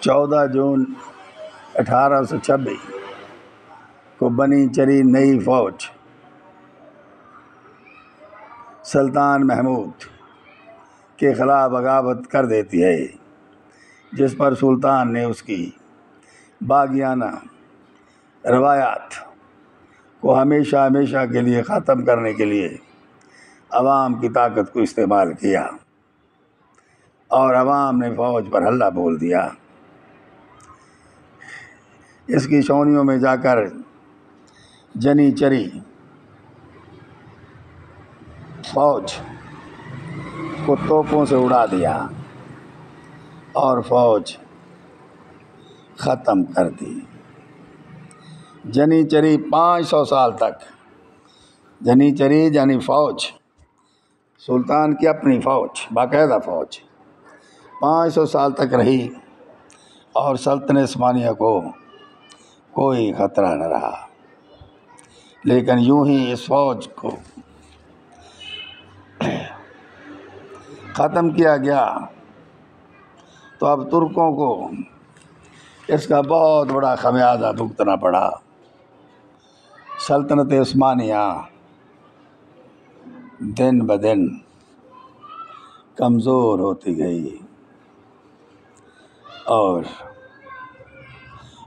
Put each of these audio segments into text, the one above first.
14 جون 1826 کو بنی چری نئی فوج سلطان محمود کے خلاف بغاوت کر دیتی ہے، جس پر سلطان نے اس کی باغیانہ روایات کو ہمیشہ کے لیے ختم کرنے کے لیے عوام کی طاقت کو استعمال کیا اور عوام نے فوج پر حملہ بول دیا۔ اس کی چھاؤنیوں میں جا کر جنی چری فوج کو توپوں سے اڑا دیا اور فوج ختم کر دی۔ جنی چری 500 سال تک، جنی چری یعنی فوج، سلطان کی اپنی فوج، باقاعدہ فوج 500 سال تک رہی اور سلطنت عثمانیہ کو کوئی خطرہ نہ رہا۔ لیکن یوں ہی اس فوج کو ختم کیا گیا تو اب ترکوں کو اس کا بہت بڑا خمیازہ بھگتنا پڑا۔ سلطنت عثمانیہ دن بدن کمزور ہوتی گئی اور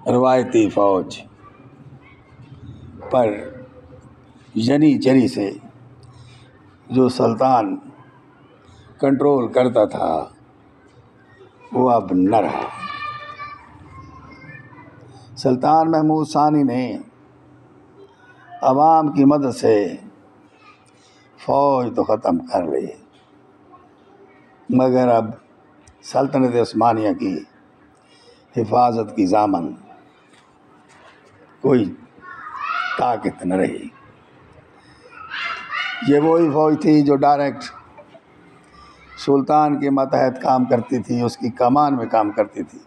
روایتی فوج پر جنی چری سے جو سلطان کنٹرول کرتا تھا وہ اب نہ رہا۔ سلطان محمود ثانی نے عوام کی مدد سے فوج تو ختم کر لی، مگر اب سلطنت عثمانیہ کی حفاظت کی ضامن کوئی طاقت نہ رہی۔ یہ وہی فوج تھی جو ڈائریکٹ سلطان کے ماتحت کام کرتی تھی، اس کی کمان میں کام کرتی تھی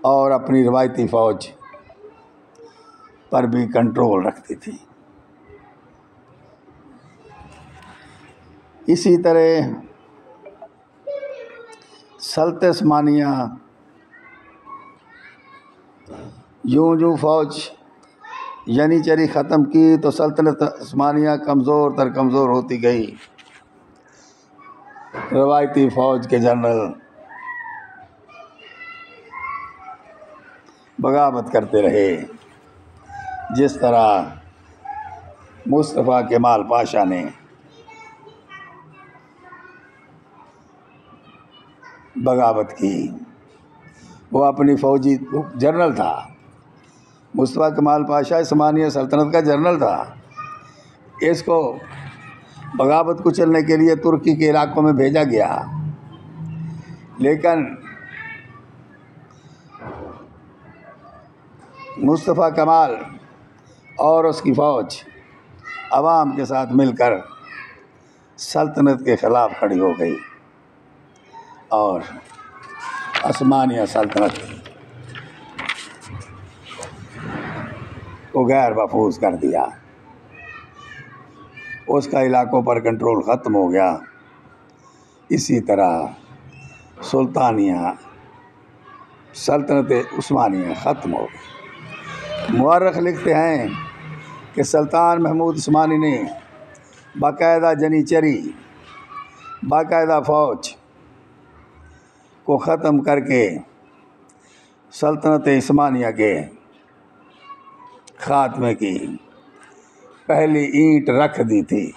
اور اپنی روایتی فوج پر بھی کنٹرول رکھتی تھی۔ اسی طرح سلطنت عثمانیہ یوں فوج جنی چری ختم کی تو سلطنت عثمانیہ کمزور تر کمزور ہوتی گئی۔ روایتی فوج کے جنرل بغاوت کرتے رہے، جس طرح مصطفیٰ کمال پاشا نے بغاوت کی۔ وہ اپنی فوجی جنرل تھا، مصطفیٰ کمال پاشا عثمانیہ سلطنت کا جنرل تھا۔ اس کو بغاوت کچلنے کے لیے ترکی کے علاقوں میں بھیجا گیا، لیکن مصطفیٰ کمال اور اس کی فوج عوام کے ساتھ مل کر سلطنت کے خلاف کھڑی ہو گئی اور عثمانیہ سلطنت کو غیر محفوظ کر دیا۔ اس کا علاقوں پر کنٹرول ختم ہو گیا۔ اسی طرح سلطانیہ سلطنت عثمانیہ ختم ہو گئی۔ مورخ لکھتے ہیں کہ سلطان محمود عثمانی نے باقاعدہ جنی چری، باقاعدہ فوج کو ختم کر کے سلطنت عثمانیہ کے خاتمے کی پہلی اینٹ رکھ دی تھی۔